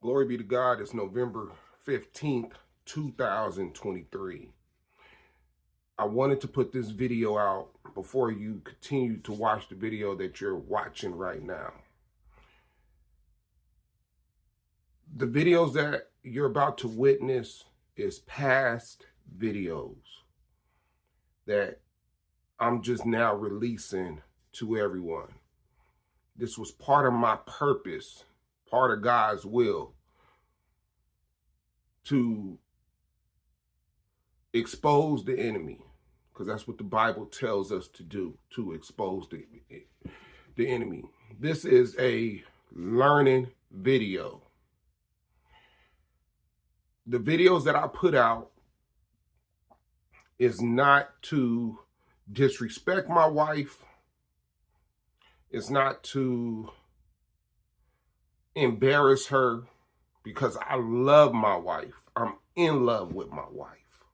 Glory be to God. It's November 15th, 2023. I wanted to put this video out before you continue to watch the video that you're watching right now. The videos that you're about to witness is past videos that I'm just now releasing to everyone. This was part of my purpose, part of God's will, to expose the enemy, because that's what the Bible tells us to do, to expose the enemy. This is a learning video. The videos that I put out is not to disrespect my wife. It's not to embarrass her, because I love my wife. I'm in love with my wife.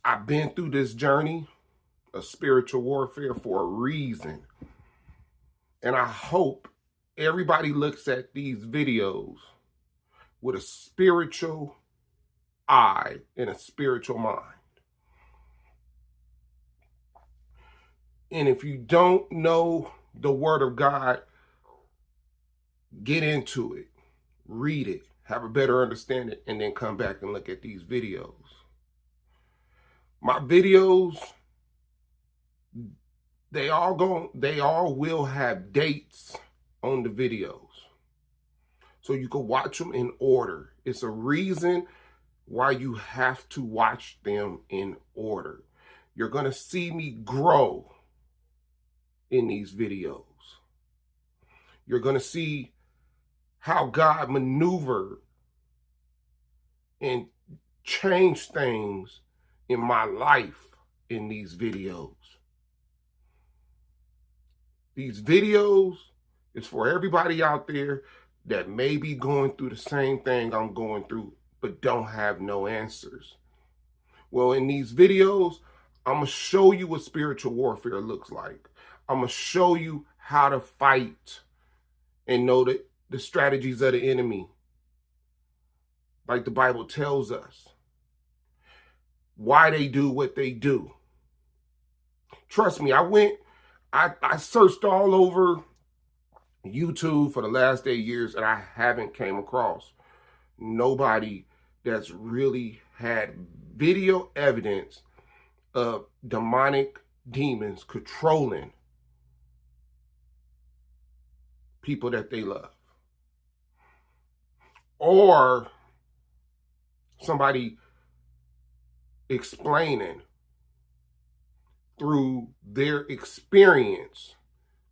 I've been through this journey of spiritual warfare for a reason. And I hope everybody looks at these videos with a spiritual eye and a spiritual mind. And if you don't know the Word of God, get into it, read it, have a better understanding, and then come back and look at these videos. My videos, they all will have dates on the videos, so you can watch them in order. It's a reason why you have to watch them in order. You're going to see me grow in these videos. You're going to see how God maneuvered and changed things in my life in these videos. These videos is for everybody out there that may be going through the same thing I'm going through, but don't have no answers. Well, in these videos, I'm going to show you what spiritual warfare looks like. I'm going to show you how to fight and know the strategies of the enemy, like the Bible tells us. Why they do what they do. Trust me, I searched all over YouTube for the last 8 years, and I haven't came across nobody that's really had video evidence of demonic demons controlling people that they love, or somebody explaining through their experience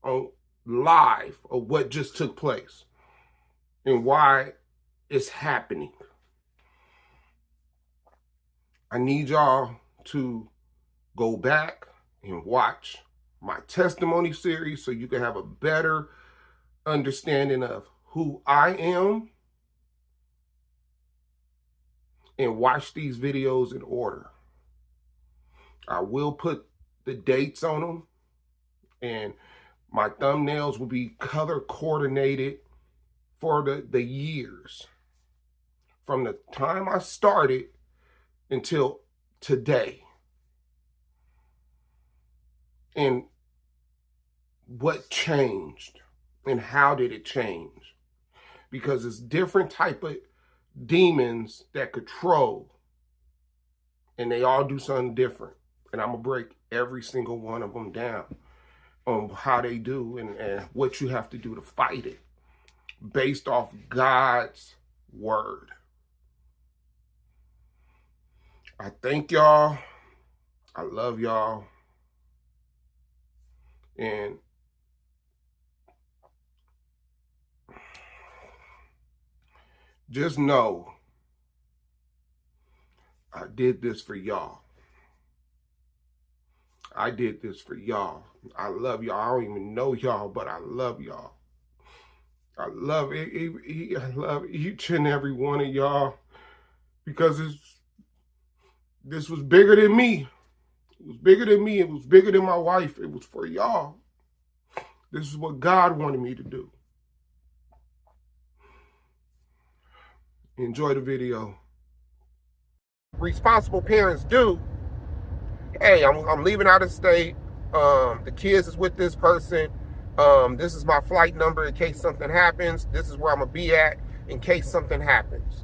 on live of what just took place and why it's happening. I need y'all to go back and watch my testimony series so you can have a better understanding of who I am, and watch these videos in order. I will put the dates on them, and my thumbnails will be color coordinated for the years from the time I started until today, and what changed and how did it change, because it's different type of demons that control, and they all do something different, and I'm gonna break every single one of them down on how they do and what you have to do to fight it based off God's word. I thank y'all. I love y'all. And just know I did this for y'all. I did this for y'all. I love y'all. I don't even know y'all, but I love y'all. I love it. I love each and every one of y'all, because this was bigger than me. It was bigger than me. It was bigger than my wife. It was for y'all. This is what God wanted me to do. Enjoy the video. Responsible parents do. Hey, I'm leaving out of state. The kids is with this person. This is my flight number in case something happens. This is where I'm gonna be at in case something happens.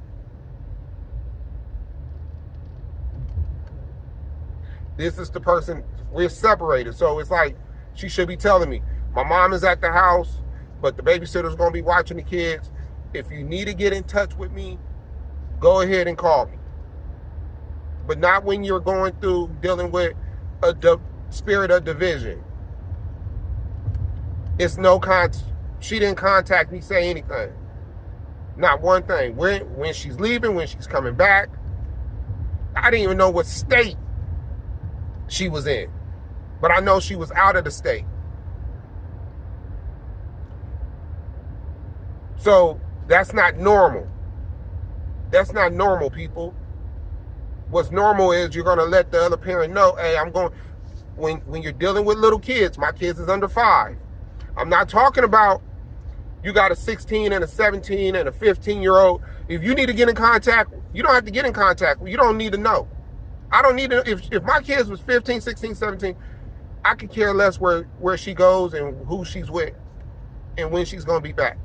This is the person, we're separated. So it's like, she should be telling me, my mom is at the house, but the babysitter's gonna be watching the kids. If you need to get in touch with me, go ahead and call me. But not when you're going through dealing with a spirit of division. It's no she didn't contact me, say anything. Not one thing. When she's leaving, when she's coming back, I didn't even know what state she was in. But I know she was out of the state. So that's not normal. That's not normal, people. What's normal is you're going to let the other parent know, hey, I'm going, when you're dealing with little kids, my kids is under 5. I'm not talking about you got a 16 and a 17 and a 15-year-old. If you need to get in contact, you don't have to get in contact. You don't need to know. I don't need to, if my kids was 15, 16, 17, I could care less where she goes and who she's with and when she's going to be back.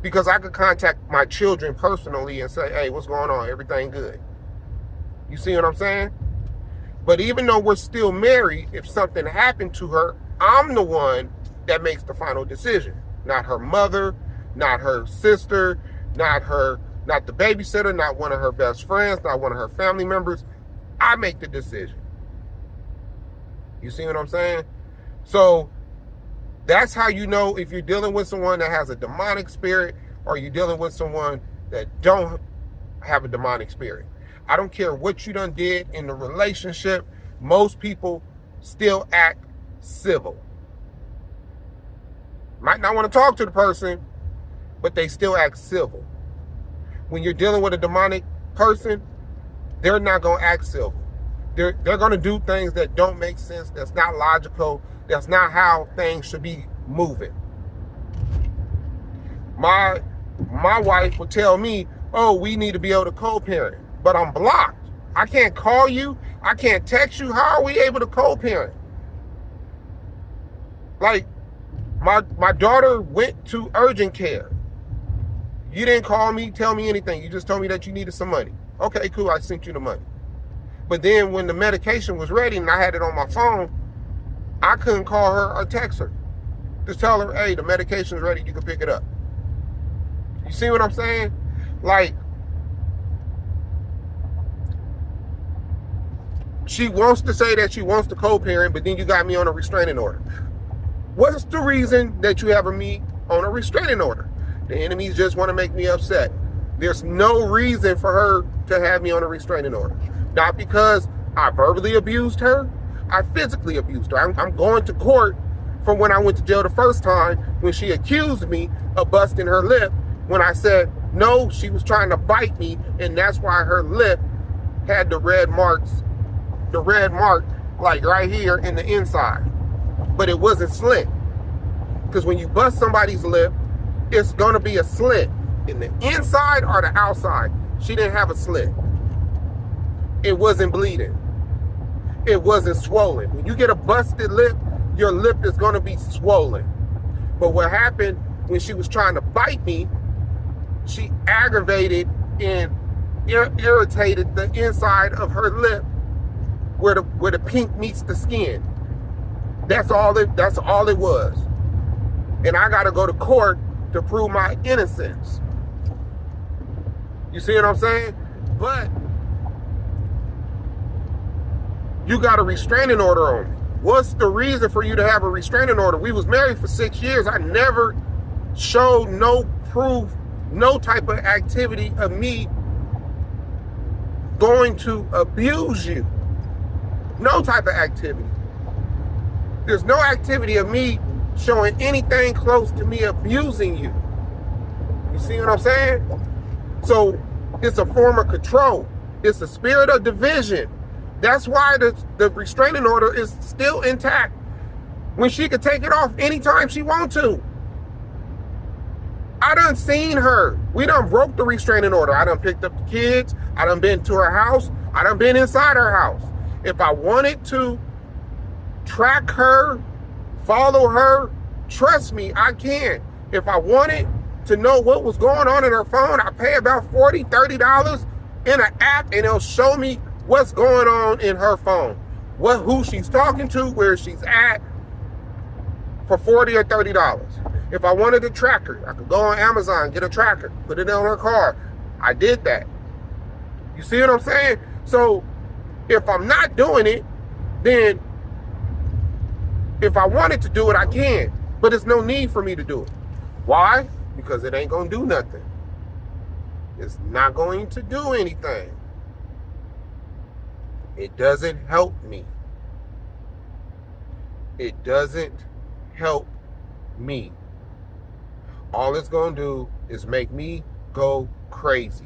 Because I could contact my children personally and say, hey, what's going on? Everything good? You see what I'm saying? But even though we're still married, if something happened to her, I'm the one that makes the final decision. Not her mother, not her sister, not the babysitter, not one of her best friends, not one of her family members. I make the decision. You see what I'm saying? So that's how you know if you're dealing with someone that has a demonic spirit or you're dealing with someone that don't have a demonic spirit. I don't care what you done did in the relationship. Most people still act civil. Might not want to talk to the person, but they still act civil. When you're dealing with a demonic person, they're not going to act civil. They're going to do things that don't make sense, that's not logical, that's not how things should be moving. My wife would tell me, oh, we need to be able to co-parent, but I'm blocked. I can't call you. I can't text you. How are we able to co-parent? Like, my daughter went to urgent care. You didn't call me, tell me anything. You just told me that you needed some money. Okay, cool, I sent you the money. But then when the medication was ready and I had it on my phone, I couldn't call her or text her. Just tell her, hey, the medication's ready, you can pick it up. You see what I'm saying? Like, she wants to say that she wants to co-parent, but then you got me on a restraining order. What's the reason that you have me on a restraining order? The enemies just want to make me upset. There's no reason for her to have me on a restraining order. Not because I verbally abused her, I physically abused her. I'm going to court from when I went to jail the first time when she accused me of busting her lip when I said, no, she was trying to bite me and that's why her lip had the red mark like right here in the inside. But it wasn't slit. Because when you bust somebody's lip, it's going to be a slit in the inside or the outside. She didn't have a slit. It wasn't bleeding. It wasn't swollen. When you get a busted lip, your lip is going to be swollen. But what happened when she was trying to bite me, she aggravated and irritated the inside of her lip where the pink meets the skin. That's all it was. And I got to go to court to prove my innocence. You see what I'm saying? But you got a restraining order on me. What's the reason for you to have a restraining order? We was married for 6 years. I never showed no proof, no type of activity of me going to abuse you. No type of activity. There's no activity of me showing anything close to me abusing you. You see what I'm saying? So it's a form of control. It's a spirit of division. That's why the restraining order is still intact. When she could take it off anytime she wants to. I done seen her. We done broke the restraining order. I done picked up the kids. I done been to her house. I done been inside her house. If I wanted to track her, follow her, trust me, I can. If I wanted to know what was going on in her phone, I pay about $40, $30 in an app, and it'll show me what's going on in her phone. Who she's talking to, where she's at, for $40 or $30. If I wanted to track her, I could go on Amazon, get a tracker, put it on her car. I did that. You see what I'm saying? So if I'm not doing it, then if I wanted to do it, I can. But there's no need for me to do it. Why? Because it ain't going to do nothing. It's not going to do anything. It doesn't help me. It doesn't help me. All it's going to do is make me go crazy.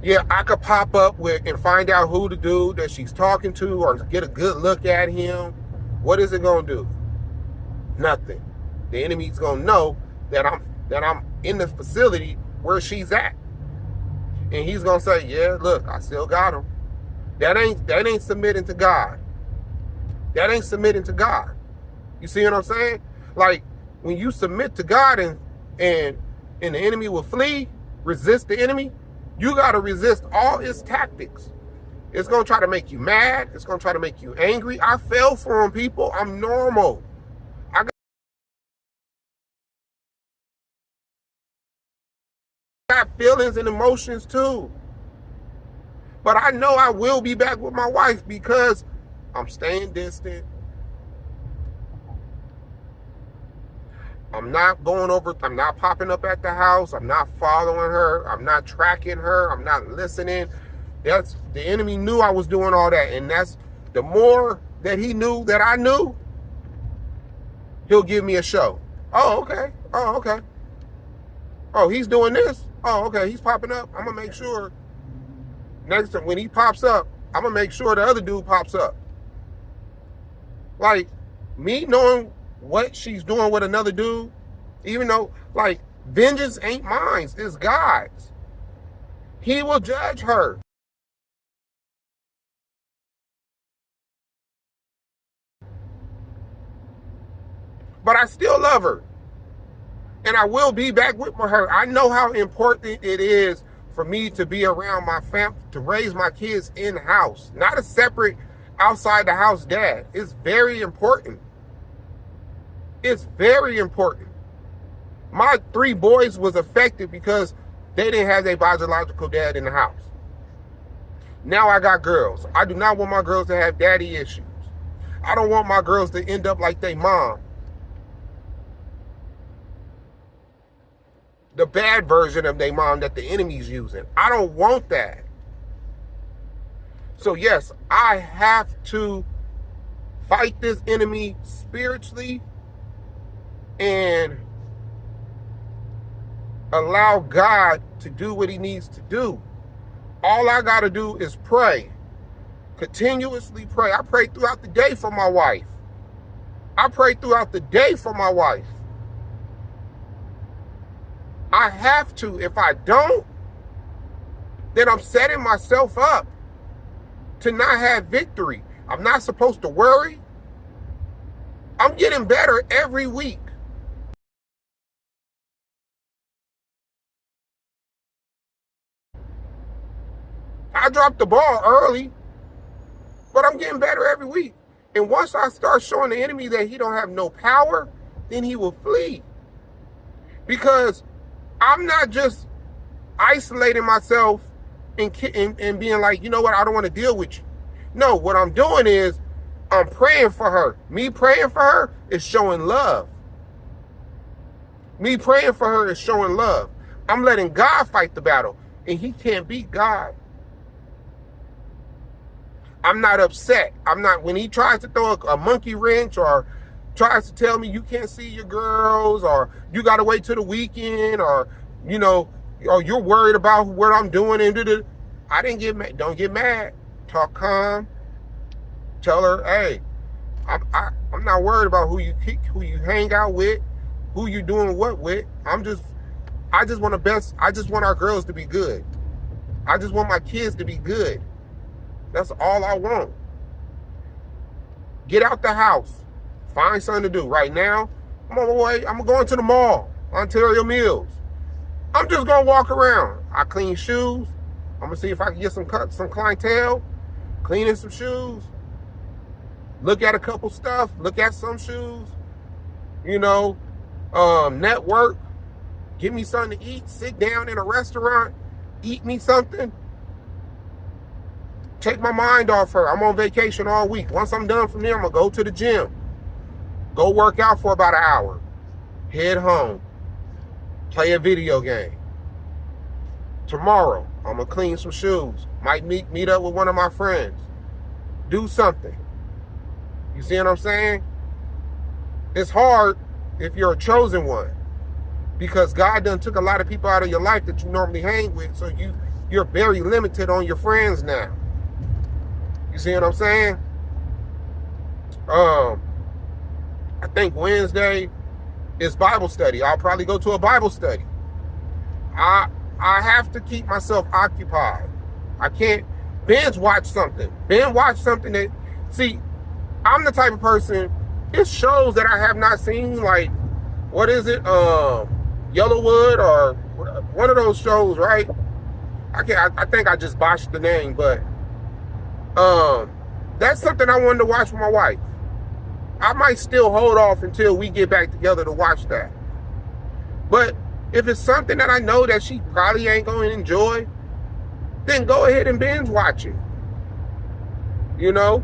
Yeah, I could pop up with and find out who the dude that she's talking to or get a good look at him. What is it going to do? Nothing. The enemy's going to know that I'm in the facility where she's at. And he's going to say, yeah, look, I still got him. That ain't submitting to God. That ain't submitting to God. You see what I'm saying? Like, when you submit to God and the enemy will flee, resist the enemy, you got to resist all his tactics. It's going to try to make you mad. It's going to try to make you angry. I fell for him, people. I'm normal. I got feelings and emotions too. But I know I will be back with my wife because I'm staying distant. I'm not going over, I'm not popping up at the house. I'm not following her. I'm not tracking her. I'm not listening. The enemy knew I was doing all that. And that's the more that he knew that I knew, he'll give me a show. Oh, okay. Oh, okay. Oh, he's doing this. Oh, okay. He's popping up. I'm going to make sure next time when he pops up, I'm going to make sure the other dude pops up. Like, me knowing what she's doing with another dude, even though, like, vengeance ain't mine, it's God's. He will judge her. But I still love her. And I will be back with her. I know how important it is for me to be around my family, to raise my kids in-house, not a separate outside the house dad. It's very important. It's very important. My 3 boys was affected because they didn't have their biological dad in the house. Now I got girls. I do not want my girls to have daddy issues. I don't want my girls to end up like their mom. The bad version of their mom that the enemy's using. I don't want that. So yes, I have to fight this enemy spiritually and allow God to do what he needs to do. All I got to do is pray. Continuously pray. I pray throughout the day for my wife. I pray throughout the day for my wife. I have to. If I don't, then I'm setting myself up to not have victory. I'm not supposed to worry. I'm getting better every week. I dropped the ball early, but I'm getting better every week. And once I start showing the enemy that he don't have no power, then he will flee. Because I'm not just isolating myself and being like, you know what, I don't want to deal with you. No, what I'm doing is I'm praying for her. Me praying for her is showing love. Me praying for her is showing love. I'm letting God fight the battle, and he can't beat God. I'm not upset. I'm not, when he tries to throw a monkey wrench or tries to tell me you can't see your girls or you got to wait till the weekend or, you know, or you're worried about what I'm doing. And I didn't get mad. Don't get mad. Talk calm. Tell her, hey, I'm not worried about who you hang out with. who you doing what with. I just want the best. I just want our girls to be good. I just want my kids to be good. That's all I want. Get out the house. Find something to do. Right now, I'm on my way. I'm going to the mall, Ontario Mills. I'm just going to walk around. I clean shoes. I'm going to see if I can get some clientele. Cleaning some shoes. Look at a couple stuff. Look at some shoes. You know, network. Give me something to eat. Sit down in a restaurant. Eat me something. Take my mind off her. I'm on vacation all week. Once I'm done from there, I'm going to go to the gym. Go work out for about an hour. Head home. Play a video game. Tomorrow, I'm going to clean some shoes. Might meet up with one of my friends. Do something. You see what I'm saying? It's hard if you're a chosen one. Because God done took a lot of people out of your life that you normally hang with. So you're very limited on your friends now. You see what I'm saying? I think Wednesday is Bible study. I'll probably go to a Bible study. I have to keep myself occupied. I can't binge watch something. Binge watch something that, see, I'm the type of person, it's shows that I have not seen, like, what is it? Yellowwood or one of those shows, right? I think I just botched the name, but that's something I wanted to watch with my wife. I might still hold off until we get back together to watch that. But if it's something that I know that she probably ain't going to enjoy, then go ahead and binge watch it. You know?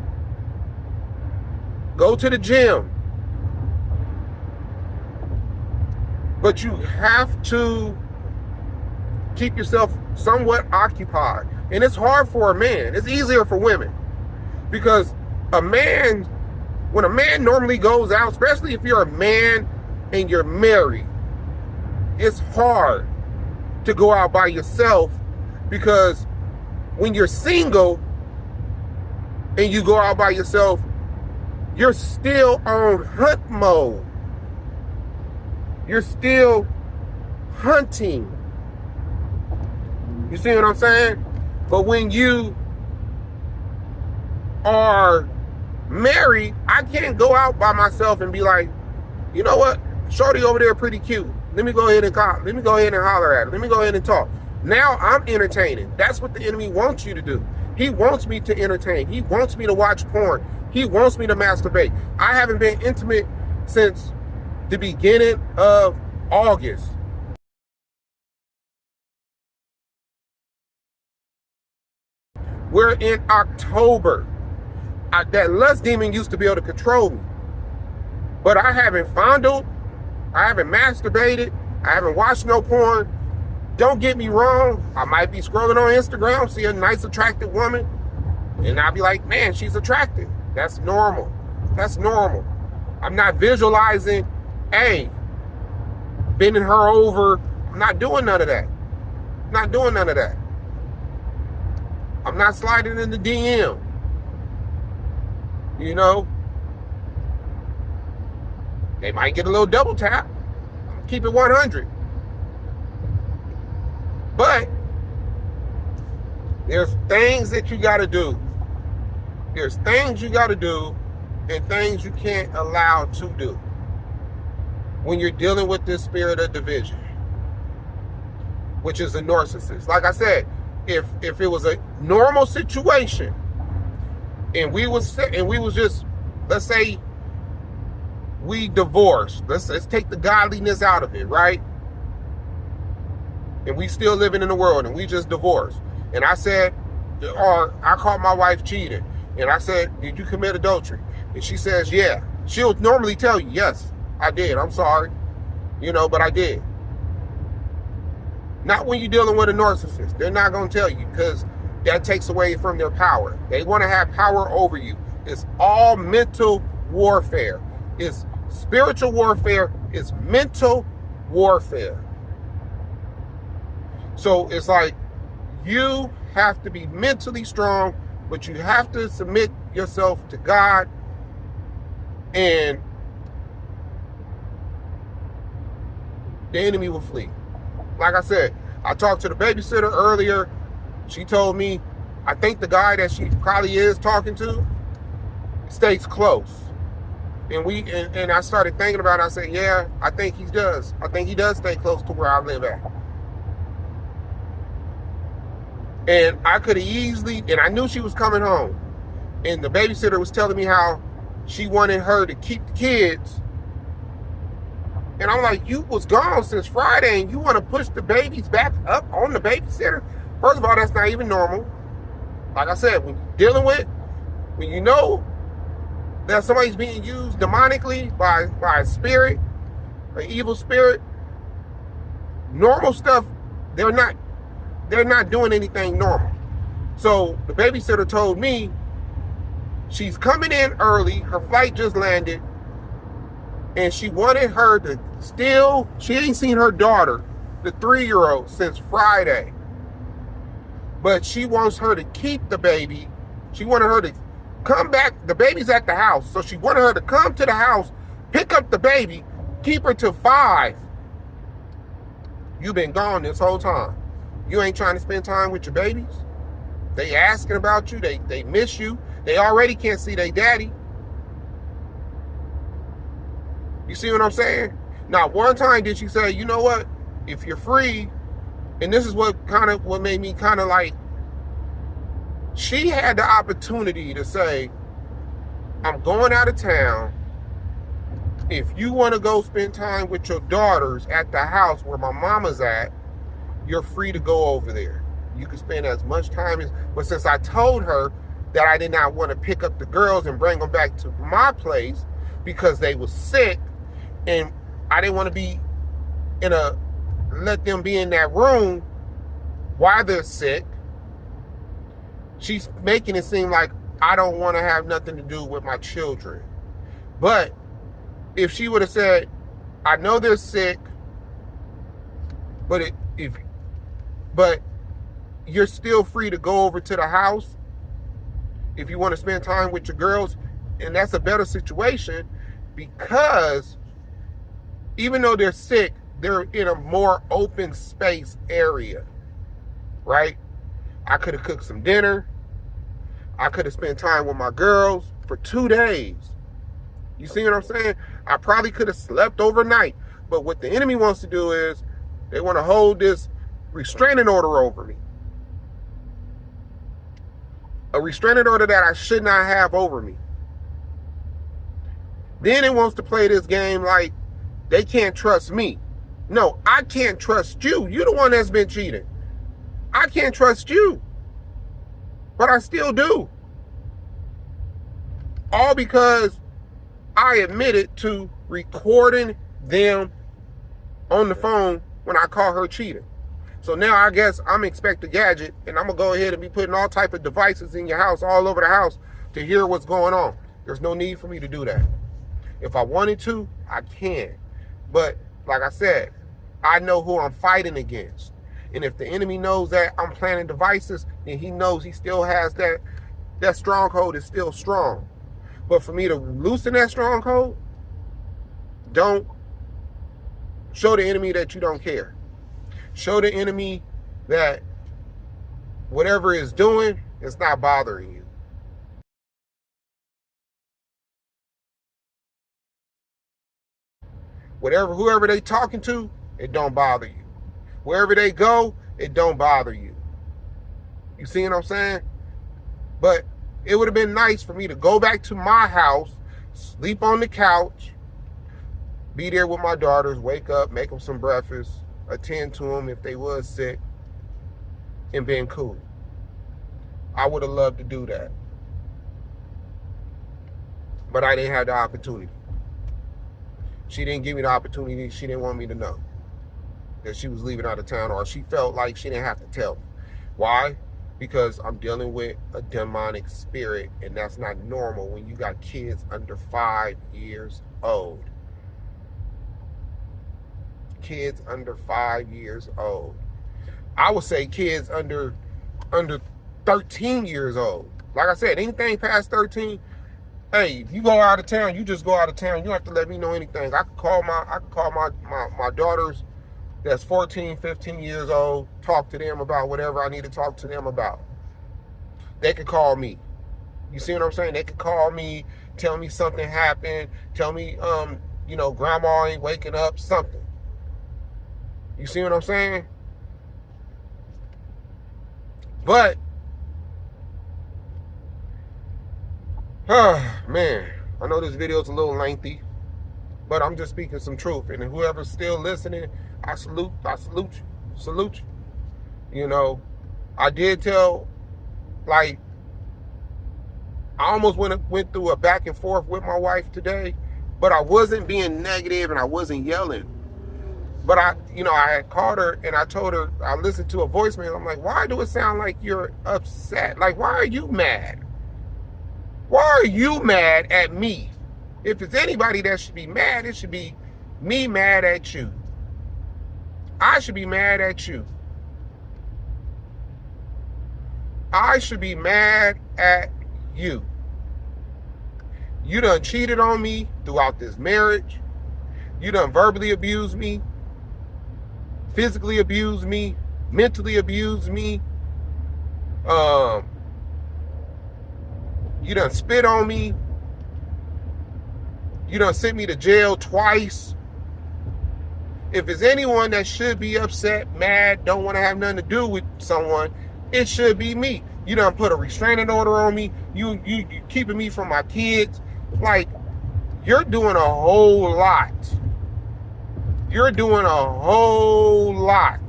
Go to the gym. But you have to keep yourself somewhat occupied. And it's hard for a man. It's easier for women. Because when a man normally goes out, especially if you're a man and you're married, it's hard to go out by yourself, because when you're single and you go out by yourself, you're still on hunt mode. You're still hunting. You see what I'm saying? But when you are married, I can't go out by myself and be like, you know what? Shorty over there pretty cute. Let me go ahead and holler at her. Let me go ahead and talk. Now I'm entertaining. That's what the enemy wants you to do. He wants me to entertain. He wants me to watch porn. He wants me to masturbate. I haven't been intimate since the beginning of August. We're in October. That lust demon used to be able to control me. But I haven't fondled. I haven't masturbated. I haven't watched no porn. Don't get me wrong. I might be scrolling on Instagram, see a nice, attractive woman, and I'll be like, man, she's attractive. That's normal. That's normal. I'm not visualizing, hey, bending her over. I'm not doing none of that. I'm not doing none of that. I'm not sliding in the DM. You know? They might get a little double tap. Keep it 100. But there's things that you got to do. There's things you got to do and things you can't allow to do when you're dealing with this spirit of division, which is a narcissist. Like I said, if it was a normal situation and we was just, let's say we divorced. Let's take the godliness out of it, right? And we still living in the world and we just divorced. And I said, or I caught my wife cheating. And I said, did you commit adultery? And she says, yeah. She'll normally tell you, yes, I did. I'm sorry. You know, but I did. Not when you're dealing with a narcissist. They're not going to tell you, because that takes away from their power. They want to have power over you. It's all mental warfare. It's spiritual warfare. It's mental warfare. So it's like, you have to be mentally strong, but you have to submit yourself to God and the enemy will flee. Like I said, I talked to the babysitter earlier. She told me, I think the guy that she probably is talking to stays close. And I started thinking about it. I said, yeah, I think he does. I think he does stay close to where I live at. And I could have easily, and I knew she was coming home. And the babysitter was telling me how she wanted her to keep the kids. And I'm like, you was gone since Friday and you want to push the babies back up on the babysitter? First of all, that's not even normal. Like I said, when you're dealing with, when you know that somebody's being used demonically by a spirit, an evil spirit, normal stuff, they're not doing anything normal. So the babysitter told me she's coming in early, her flight just landed, and she wanted her to she ain't seen her daughter, the 3-year-old, since Friday. But she wants her to keep the baby. She wanted her to come back. The baby's at the house. So she wanted her to come to the house, pick up the baby, keep her till 5. You've been gone this whole time. You ain't trying to spend time with your babies. They asking about you. They miss you. They already can't see their daddy. You see what I'm saying? Not one time did she say, you know what, if you're free, and this is what made me kind of like, she had the opportunity to say, I'm going out of town. If you want to go spend time with your daughters at the house where my mama's at, you're free to go over there. You can spend as much time as, but since I told her that I did not want to pick up the girls and bring them back to my place because they were sick, and I didn't want to be let them be in that room while they're sick, she's making it seem like I don't want to have nothing to do with my children. But if she would have said, I know they're sick, but you're still free to go over to the house if you want to spend time with your girls, and that's a better situation because even though they're sick, they're in a more open space area, right? I could have cooked some dinner. I could have spent time with my girls for 2 days. You see what I'm saying? I probably could have slept overnight. But what the enemy wants to do is they want to hold this restraining order over me. A restraining order that I should not have over me. Then it wants to play this game like they can't trust me. No, I can't trust you. You're the one that's been cheating. I can't trust you. But I still do. All because I admitted to recording them on the phone when I call her cheating. So now I guess I'm Inspector Gadget, and I'm going to go ahead and be putting all type of devices in your house, all over the house, to hear what's going on. There's no need for me to do that. If I wanted to, I can. But like I said, I know who I'm fighting against. And if the enemy knows that I'm planting devices, then he knows he still has that stronghold is still strong. But for me to loosen that stronghold, don't show the enemy that you don't care. Show the enemy that whatever it's doing, it's not bothering you. Whoever they talking to, it don't bother you. Wherever they go, it don't bother you. You see what I'm saying? But it would have been nice for me to go back to my house, sleep on the couch, be there with my daughters, wake up, make them some breakfast, attend to them if they was sick, and been cool. I would have loved to do that. But I didn't have the opportunity. She didn't give me the opportunity. She didn't want me to know that she was leaving out of town, or she felt like she didn't have to tell me. Why? Because I'm dealing with a demonic spirit, and that's not normal when you got kids under 5 years old. Kids under 5 years old. I would say kids under 13 years old. Like I said, anything past 13, hey, if you go out of town, you just go out of town. You don't have to let me know anything. I could call my daughters that's 14, 15 years old, talk to them about whatever I need to talk to them about. They could call me. You see what I'm saying? They could call me, tell me something happened, tell me, you know, grandma ain't waking up, something. You see what I'm saying? But, man, I know this video is a little lengthy, but I'm just speaking some truth. And whoever's still listening, I salute you. You know, I did tell, like, I almost went through a back and forth with my wife today, but I wasn't being negative and I wasn't yelling. But I had called her and I told her, I listened to a voicemail. I'm like, why do it sound like you're upset? Like, why are you mad? Why are you mad at me? If it's anybody that should be mad, it should be me mad at you. I should be mad at you. I should be mad at you. You done cheated on me throughout this marriage. You done verbally abused me, physically abused me, mentally abused me. You done spit on me. You done sent me to jail twice. If it's anyone that should be upset, mad, don't want to have nothing to do with someone, it should be me. You done put a restraining order on me. You keeping me from my kids. Like, you're doing a whole lot. You're doing a whole lot.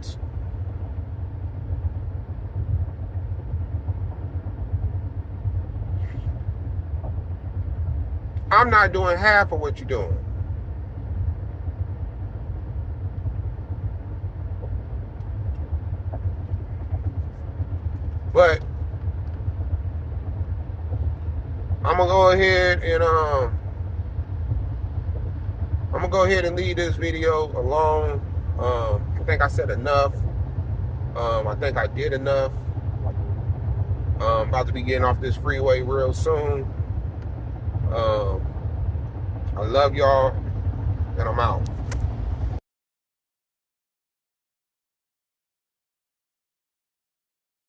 I'm not doing half of what you're doing. But I'm gonna go ahead and leave this video alone. I think I said enough. I think I did enough. About to be getting off this freeway real soon. I love y'all, and I'm out.